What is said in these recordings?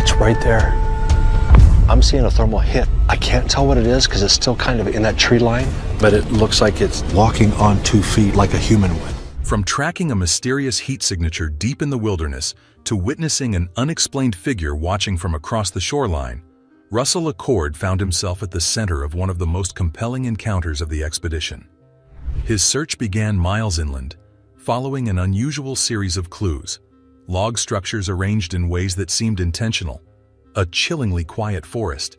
It's right there. I'm seeing a thermal hit. I can't tell what it is because it's still kind of in that tree line, but it looks like it's walking on 2 feet like a human would. From tracking a mysterious heat signature deep in the wilderness to witnessing an unexplained figure watching from across the shoreline, Russell Acord found himself at the center of one of the most compelling encounters of the expedition. His search began miles inland, following an unusual series of clues, log structures arranged in ways that seemed intentional, a chillingly quiet forest,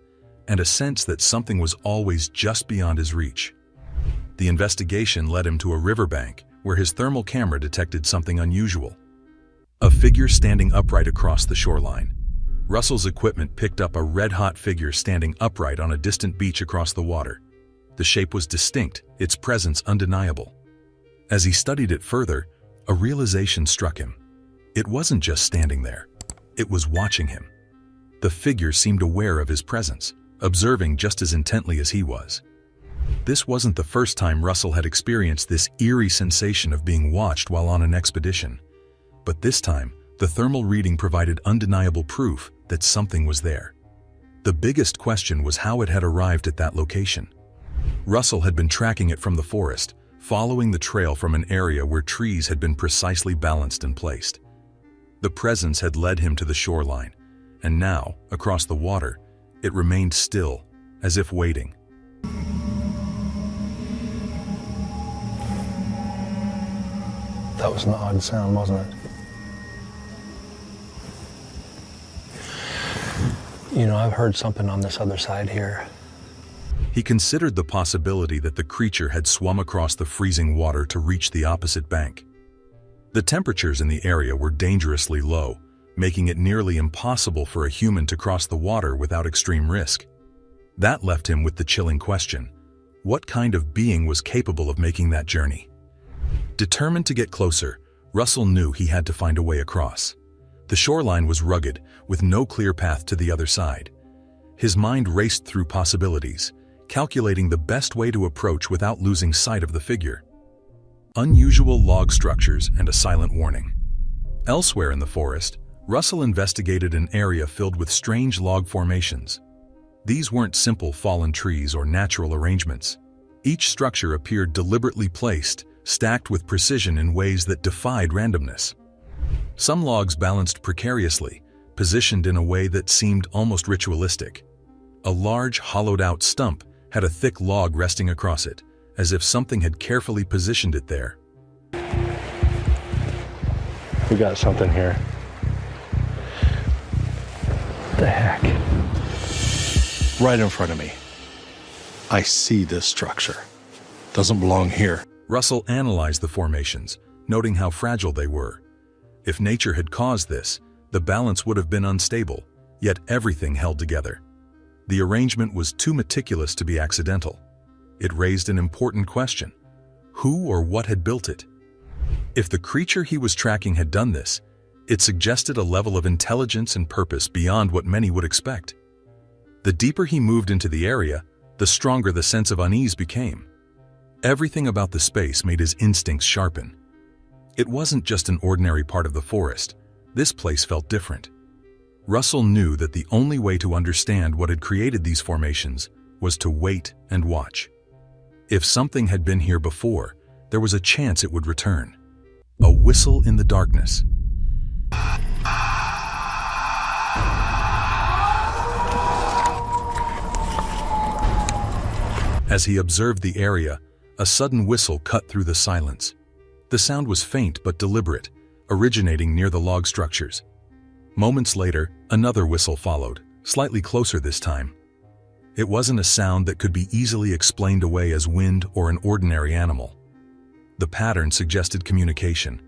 and a sense that something was always just beyond his reach. The investigation led him to a riverbank where his thermal camera detected something unusual. A figure standing upright across the shoreline. Russell's equipment picked up a red-hot figure standing upright on a distant beach across the water. The shape was distinct, its presence undeniable. As he studied it further, a realization struck him. It wasn't just standing there. It was watching him. The figure seemed aware of his presence, observing just as intently as he was. This wasn't the first time Russell had experienced this eerie sensation of being watched while on an expedition. But this time, the thermal reading provided undeniable proof that something was there. The biggest question was how it had arrived at that location. Russell had been tracking it from the forest, following the trail from an area where trees had been precisely balanced and placed. The presence had led him to the shoreline, and now, across the water, it remained still, as if waiting. That was an odd sound, wasn't it? You know, I've heard something on this other side here. He considered the possibility that the creature had swum across the freezing water to reach the opposite bank. The temperatures in the area were dangerously low, making it nearly impossible for a human to cross the water without extreme risk. That left him with the chilling question: what kind of being was capable of making that journey? Determined to get closer, Russell knew he had to find a way across. The shoreline was rugged, with no clear path to the other side. His mind raced through possibilities, calculating the best way to approach without losing sight of the figure. Unusual log structures and a silent warning. Elsewhere in the forest, Russell investigated an area filled with strange log formations. These weren't simple fallen trees or natural arrangements. Each structure appeared deliberately placed, stacked with precision in ways that defied randomness. Some logs balanced precariously, positioned in a way that seemed almost ritualistic. A large, hollowed-out stump had a thick log resting across it, as if something had carefully positioned it there. We got something here. What the heck? Right in front of me. I see this structure. Doesn't belong here. Russell analyzed the formations, noting how fragile they were. If nature had caused this, the balance would have been unstable, yet everything held together. The arrangement was too meticulous to be accidental. It raised an important question: who or what had built it? If the creature he was tracking had done this, it suggested a level of intelligence and purpose beyond what many would expect. The deeper he moved into the area, the stronger the sense of unease became. Everything about the space made his instincts sharpen. It wasn't just an ordinary part of the forest. This place felt different. Russell knew that the only way to understand what had created these formations was to wait and watch. If something had been here before, there was a chance it would return. A whistle in the darkness. As he observed the area, a sudden whistle cut through the silence. The sound was faint but deliberate, originating near the log structures. Moments later, another whistle followed, slightly closer this time. It wasn't a sound that could be easily explained away as wind or an ordinary animal. The pattern suggested communication.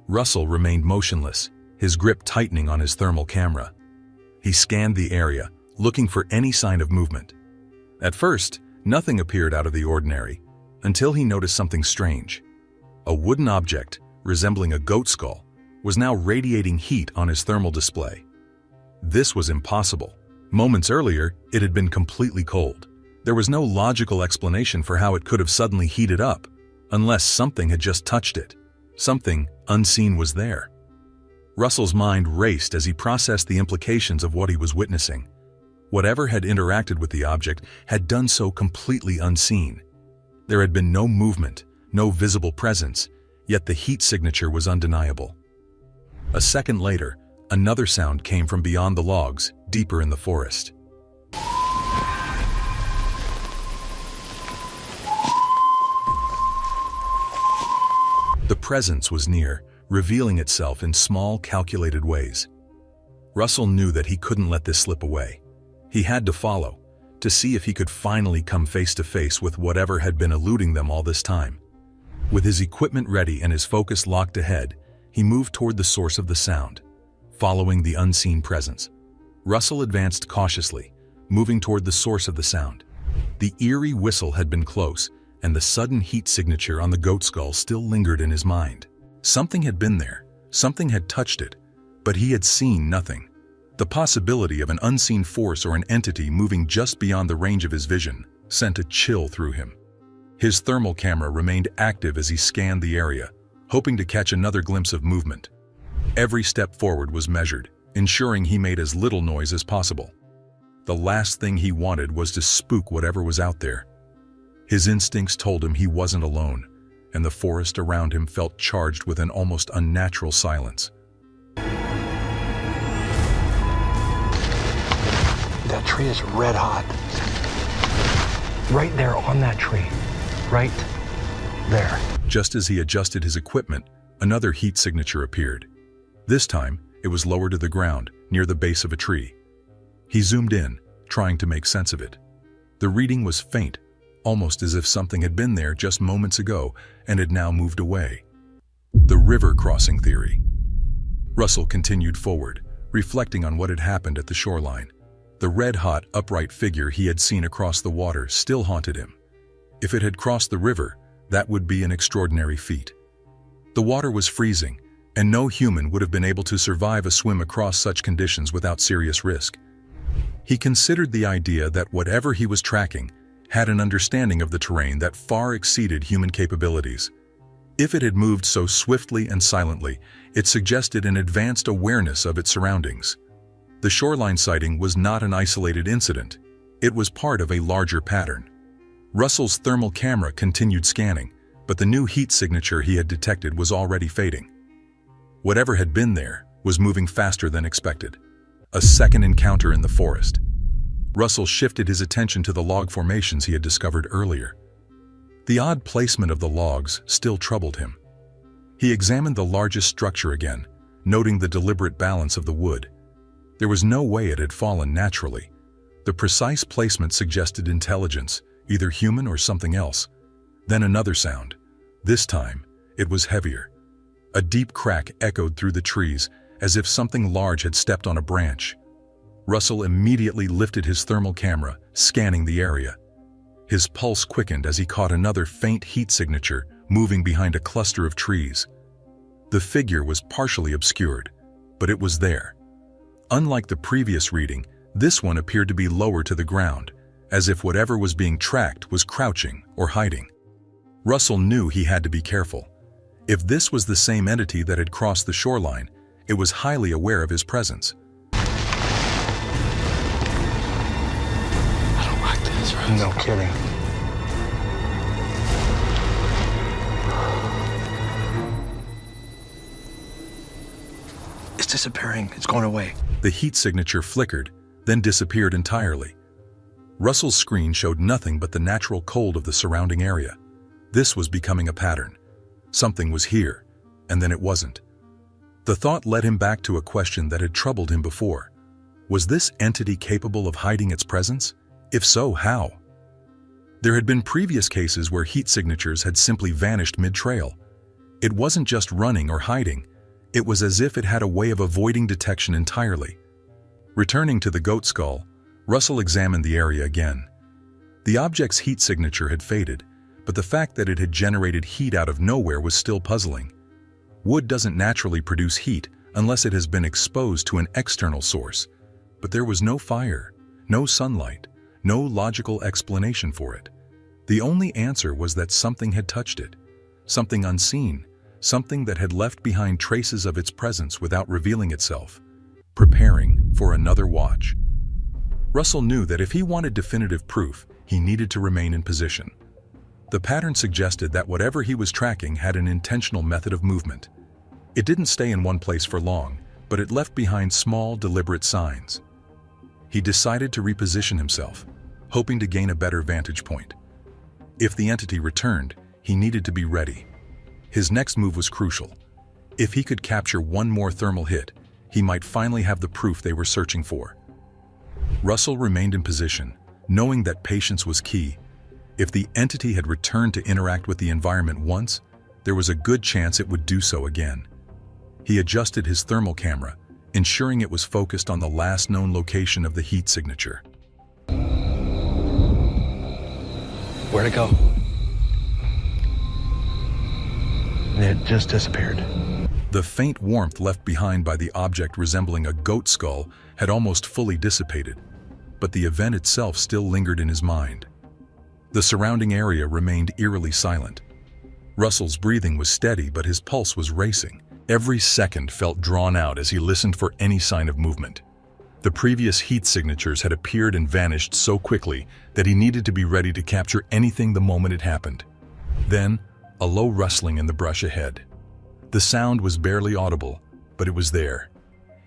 Russell remained motionless, his grip tightening on his thermal camera. He scanned the area, looking for any sign of movement. At first, nothing appeared out of the ordinary, until he noticed something strange. A wooden object, resembling a goat skull, was now radiating heat on his thermal display. This was impossible. Moments earlier, it had been completely cold. There was no logical explanation for how it could have suddenly heated up, unless something had just touched it. Something unseen was there. Russell's mind raced as he processed the implications of what he was witnessing. Whatever had interacted with the object had done so completely unseen. There had been no movement, no visible presence, yet the heat signature was undeniable. A second later, another sound came from beyond the logs, deeper in the forest. The presence was near, revealing itself in small, calculated ways. Russell knew that he couldn't let this slip away. He had to follow, to see if he could finally come face to face with whatever had been eluding them all this time. With his equipment ready and his focus locked ahead, he moved toward the source of the sound, following the unseen presence. Russell advanced cautiously, moving toward the source of the sound. The eerie whistle had been close, and the sudden heat signature on the goat skull still lingered in his mind. Something had been there, something had touched it, but he had seen nothing. The possibility of an unseen force or an entity moving just beyond the range of his vision sent a chill through him. His thermal camera remained active as he scanned the area, hoping to catch another glimpse of movement. Every step forward was measured, ensuring he made as little noise as possible. The last thing he wanted was to spook whatever was out there. His instincts told him he wasn't alone, and the forest around him felt charged with an almost unnatural silence. That tree is red hot. Right there on that tree. Right there. Just as he adjusted his equipment, another heat signature appeared. This time, it was lower to the ground, near the base of a tree. He zoomed in, trying to make sense of it. The reading was faint, almost as if something had been there just moments ago and had now moved away. The river crossing theory. Russell continued forward, reflecting on what had happened at the shoreline. The red-hot, upright figure he had seen across the water still haunted him. If it had crossed the river, that would be an extraordinary feat. The water was freezing, and no human would have been able to survive a swim across such conditions without serious risk. He considered the idea that whatever he was tracking had an understanding of the terrain that far exceeded human capabilities. If it had moved so swiftly and silently, it suggested an advanced awareness of its surroundings. The shoreline sighting was not an isolated incident. It was part of a larger pattern. Russell's thermal camera continued scanning, but the new heat signature he had detected was already fading. Whatever had been there was moving faster than expected. A second encounter in the forest. Russell shifted his attention to the log formations he had discovered earlier. The odd placement of the logs still troubled him. He examined the largest structure again, noting the deliberate balance of the wood. There was no way it had fallen naturally. The precise placement suggested intelligence, either human or something else. Then another sound. This time, it was heavier. A deep crack echoed through the trees, as if something large had stepped on a branch. Russell immediately lifted his thermal camera, scanning the area. His pulse quickened as he caught another faint heat signature moving behind a cluster of trees. The figure was partially obscured, but it was there. Unlike the previous reading, this one appeared to be lower to the ground, as if whatever was being tracked was crouching or hiding. Russell knew he had to be careful. If this was the same entity that had crossed the shoreline, it was highly aware of his presence. I don't like this, right? No kidding. It's disappearing. It's going away. The heat signature flickered, then disappeared entirely. Russell's screen showed nothing but the natural cold of the surrounding area. This was becoming a pattern. Something was here, and then it wasn't. The thought led him back to a question that had troubled him before. Was this entity capable of hiding its presence? If so, how? There had been previous cases where heat signatures had simply vanished mid-trail. It wasn't just running or hiding. It was as if it had a way of avoiding detection entirely. Returning to the goat skull, Russell examined the area again. The object's heat signature had faded, but the fact that it had generated heat out of nowhere was still puzzling. Wood doesn't naturally produce heat unless it has been exposed to an external source, but there was no fire, no sunlight, no logical explanation for it. The only answer was that something had touched it, something unseen, something that had left behind traces of its presence without revealing itself, preparing for another watch. Russell knew that if he wanted definitive proof, he needed to remain in position. The pattern suggested that whatever he was tracking had an intentional method of movement. It didn't stay in one place for long, but it left behind small, deliberate signs. He decided to reposition himself, hoping to gain a better vantage point. If the entity returned, he needed to be ready. His next move was crucial. If he could capture one more thermal hit, he might finally have the proof they were searching for. Russell remained in position, knowing that patience was key. If the entity had returned to interact with the environment once, there was a good chance it would do so again. He adjusted his thermal camera, ensuring it was focused on the last known location of the heat signature. Where'd it go? It just disappeared. The faint warmth left behind by the object resembling a goat skull had almost fully dissipated, but the event itself still lingered in his mind. The surrounding area remained eerily silent. Russell's breathing was steady, but his pulse was racing. Every second felt drawn out as he listened for any sign of movement. The previous heat signatures had appeared and vanished so quickly that he needed to be ready to capture anything the moment it happened. Then, a low rustling in the brush ahead. The sound was barely audible, but it was there.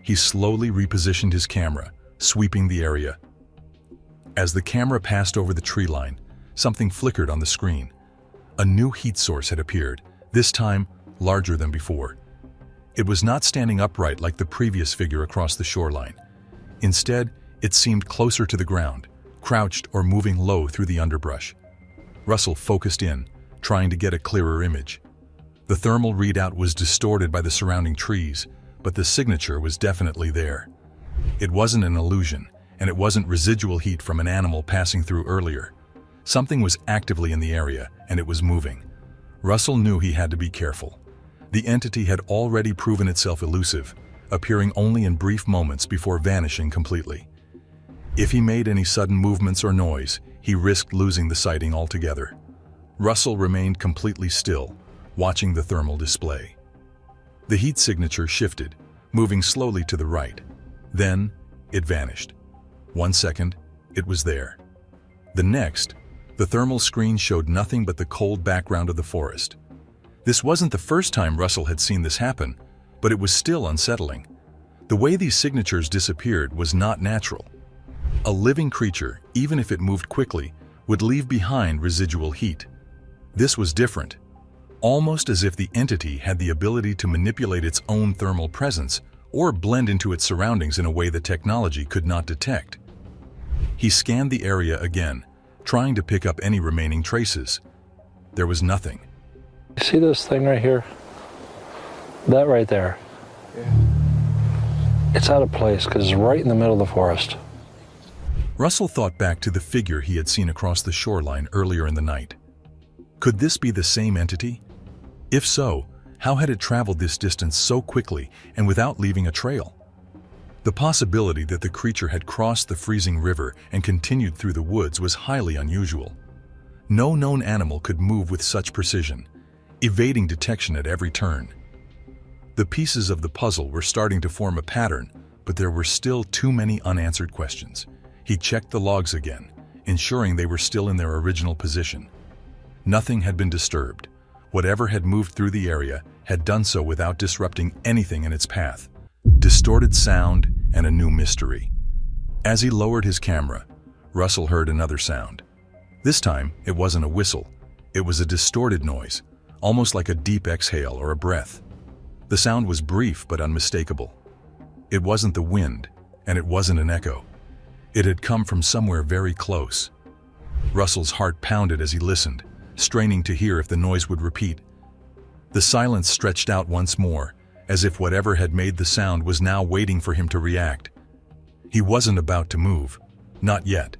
He slowly repositioned his camera, sweeping the area. As the camera passed over the tree line, something flickered on the screen. A new heat source had appeared, this time larger than before. It was not standing upright like the previous figure across the shoreline. Instead, it seemed closer to the ground, crouched or moving low through the underbrush. Russell focused in, trying to get a clearer image. The thermal readout was distorted by the surrounding trees, but the signature was definitely there. It wasn't an illusion, and it wasn't residual heat from an animal passing through earlier. Something was actively in the area, and it was moving. Russell knew he had to be careful. The entity had already proven itself elusive, appearing only in brief moments before vanishing completely. If he made any sudden movements or noise, he risked losing the sighting altogether. Russell remained completely still, watching the thermal display. The heat signature shifted, moving slowly to the right. Then, it vanished. 1 second, it was there. The next, the thermal screen showed nothing but the cold background of the forest. This wasn't the first time Russell had seen this happen, but it was still unsettling. The way these signatures disappeared was not natural. A living creature, even if it moved quickly, would leave behind residual heat. This was different, almost as if the entity had the ability to manipulate its own thermal presence or blend into its surroundings in a way that technology could not detect. He scanned the area again, trying to pick up any remaining traces. There was nothing. You see this thing right here? That right there. Yeah. It's out of place because it's right in the middle of the forest. Russell thought back to the figure he had seen across the shoreline earlier in the night. Could this be the same entity? If so, how had it traveled this distance so quickly and without leaving a trail? The possibility that the creature had crossed the freezing river and continued through the woods was highly unusual. No known animal could move with such precision, evading detection at every turn. The pieces of the puzzle were starting to form a pattern, but there were still too many unanswered questions. He checked the logs again, ensuring they were still in their original position. Nothing had been disturbed. Whatever had moved through the area had done so without disrupting anything in its path. Distorted sound and a new mystery. As he lowered his camera, Russell heard another sound. This time, it wasn't a whistle. It was a distorted noise, almost like a deep exhale or a breath. The sound was brief but unmistakable. It wasn't the wind, and it wasn't an echo. It had come from somewhere very close. Russell's heart pounded as he listened, straining to hear if the noise would repeat. The silence stretched out once more, as if whatever had made the sound was now waiting for him to react. He wasn't about to move. Not yet.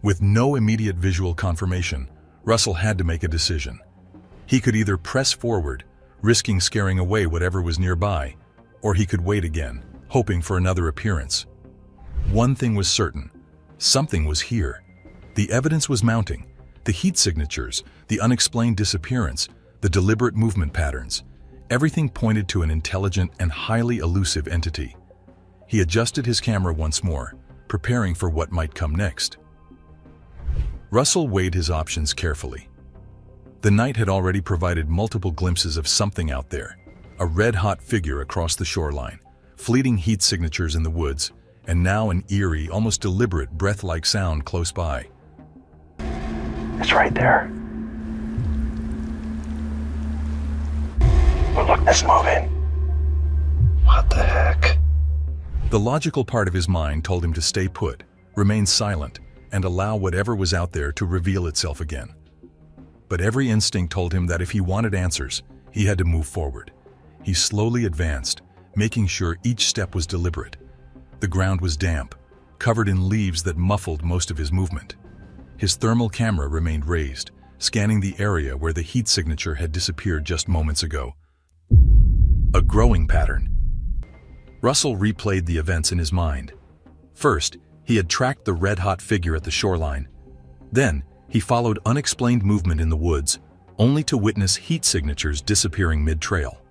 With no immediate visual confirmation, Russell had to make a decision. He could either press forward, risking scaring away whatever was nearby, or he could wait again, hoping for another appearance. One thing was certain. Something was here. The evidence was mounting. The heat signatures, the unexplained disappearance, the deliberate movement patterns. Everything pointed to an intelligent and highly elusive entity. He adjusted his camera once more, preparing for what might come next. Russell weighed his options carefully. The night had already provided multiple glimpses of something out there, a red-hot figure across the shoreline, fleeting heat signatures in the woods, and now an eerie, almost deliberate, breath-like sound close by. It's right there. But look, it's moving. What the heck? The logical part of his mind told him to stay put, remain silent, and allow whatever was out there to reveal itself again. But every instinct told him that if he wanted answers, he had to move forward. He slowly advanced, making sure each step was deliberate. The ground was damp, covered in leaves that muffled most of his movement. His thermal camera remained raised, scanning the area where the heat signature had disappeared just moments ago. A growing pattern. Russell replayed the events in his mind. First, he had tracked the red-hot figure at the shoreline. Then, he followed unexplained movement in the woods, only to witness heat signatures disappearing mid-trail.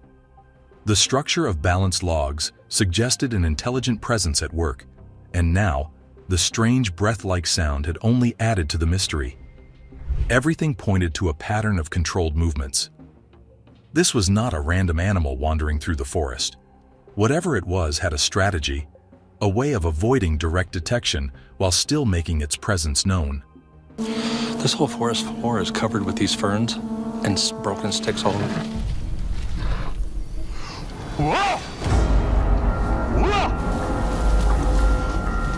The structure of balanced logs suggested an intelligent presence at work, and now, the strange breath-like sound had only added to the mystery. Everything pointed to a pattern of controlled movements. This was not a random animal wandering through the forest. Whatever it was had a strategy, a way of avoiding direct detection while still making its presence known. This whole forest floor is covered with these ferns and broken sticks all over. Whoa! Whoa!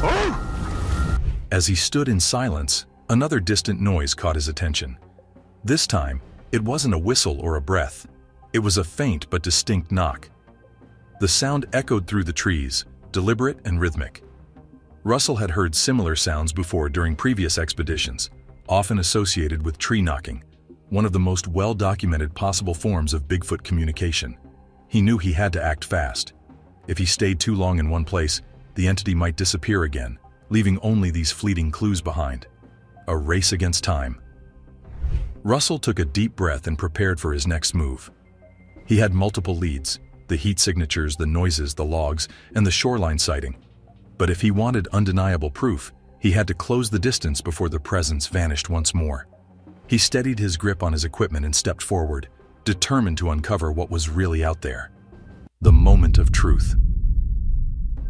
Oh! As he stood in silence, another distant noise caught his attention. This time, it wasn't a whistle or a breath. It was a faint but distinct knock. The sound echoed through the trees, deliberate and rhythmic. Russell had heard similar sounds before during previous expeditions, often associated with tree knocking, one of the most well-documented possible forms of Bigfoot communication. He knew he had to act fast. If he stayed too long in one place, the entity might disappear again, leaving only these fleeting clues behind. A race against time. Russell took a deep breath and prepared for his next move. He had multiple leads: the heat signatures, the noises, the logs, and the shoreline sighting. But if he wanted undeniable proof, he had to close the distance before the presence vanished once more. He steadied his grip on his equipment and stepped forward, determined to uncover what was really out there. The moment of truth.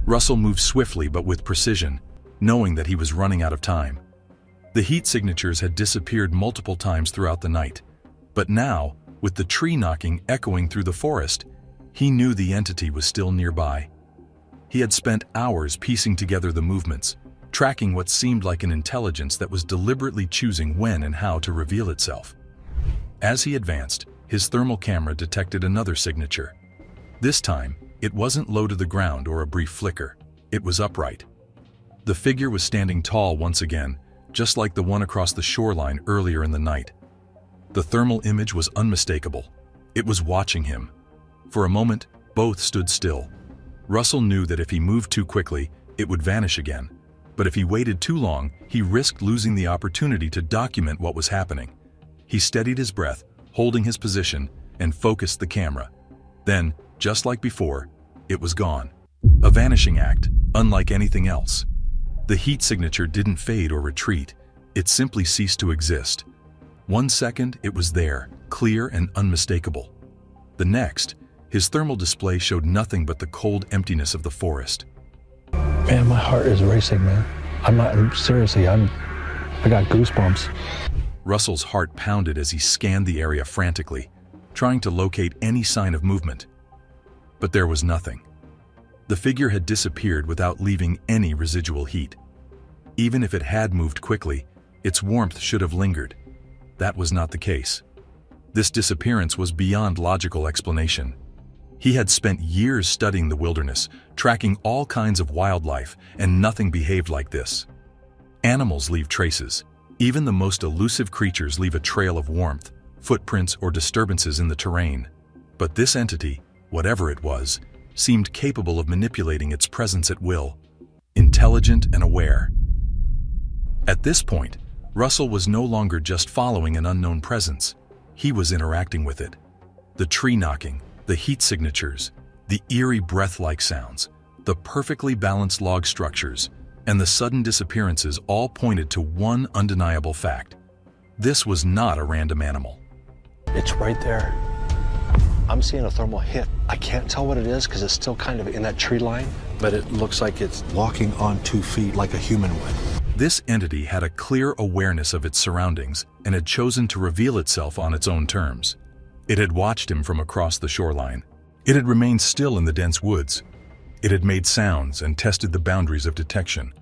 Russell moved swiftly but with precision, knowing that he was running out of time. The heat signatures had disappeared multiple times throughout the night, but now, with the tree knocking echoing through the forest, he knew the entity was still nearby. He had spent hours piecing together the movements, tracking what seemed like an intelligence that was deliberately choosing when and how to reveal itself. As he advanced, his thermal camera detected another signature. This time, it wasn't low to the ground or a brief flicker. It was upright. The figure was standing tall once again, just like the one across the shoreline earlier in the night. The thermal image was unmistakable. It was watching him. For a moment, both stood still. Russell knew that if he moved too quickly, it would vanish again. But if he waited too long, he risked losing the opportunity to document what was happening. He steadied his breath, holding his position, and focused the camera. Then, just like before, it was gone. A vanishing act, unlike anything else. The heat signature didn't fade or retreat. It simply ceased to exist. 1 second, it was there, clear and unmistakable. The next, his thermal display showed nothing but the cold emptiness of the forest. Man, my heart is racing, man. Seriously, I got goosebumps. Russell's heart pounded as he scanned the area frantically, trying to locate any sign of movement. But there was nothing. The figure had disappeared without leaving any residual heat. Even if it had moved quickly, its warmth should have lingered. That was not the case. This disappearance was beyond logical explanation. He had spent years studying the wilderness, tracking all kinds of wildlife, and nothing behaved like this. Animals leave traces. Even the most elusive creatures leave a trail of warmth, footprints, or disturbances in the terrain. But this entity, whatever it was, seemed capable of manipulating its presence at will, intelligent and aware. At this point, Russell was no longer just following an unknown presence. He was interacting with it. The tree knocking, the The heat signatures, the eerie breath-like sounds, the perfectly balanced log structures, and the sudden disappearances all pointed to one undeniable fact. This was not a random animal. It's right there. I'm seeing a thermal hit. I can't tell what it is because it's still kind of in that tree line, but it looks like it's walking on 2 feet like a human would. This entity had a clear awareness of its surroundings and had chosen to reveal itself on its own terms. It had watched him from across the shoreline. It had remained still in the dense woods. It had made sounds and tested the boundaries of detection.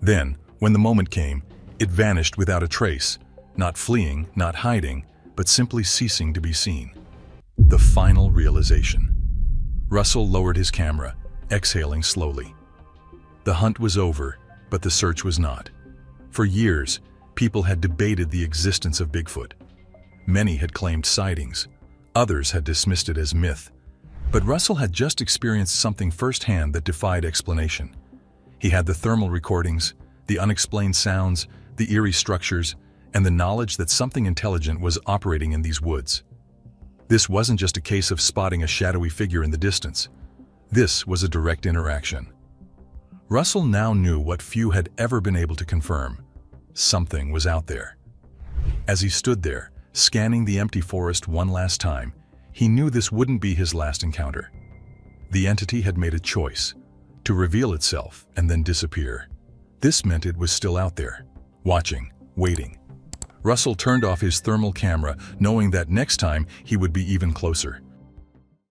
Then, when the moment came, it vanished without a trace, not fleeing, not hiding, but simply ceasing to be seen. The final realization. Russell lowered his camera, exhaling slowly. The hunt was over, but the search was not. For years, people had debated the existence of Bigfoot. Many had claimed sightings. Others had dismissed it as myth. But Russell had just experienced something firsthand that defied explanation. He had the thermal recordings, the unexplained sounds, the eerie structures, and the knowledge that something intelligent was operating in these woods. This wasn't just a case of spotting a shadowy figure in the distance. This was a direct interaction. Russell now knew what few had ever been able to confirm. Something was out there. As he stood there, scanning the empty forest one last time, he knew this wouldn't be his last encounter. The entity had made a choice, to reveal itself and then disappear. This meant it was still out there, watching, waiting. Russell turned off his thermal camera, knowing that next time he would be even closer.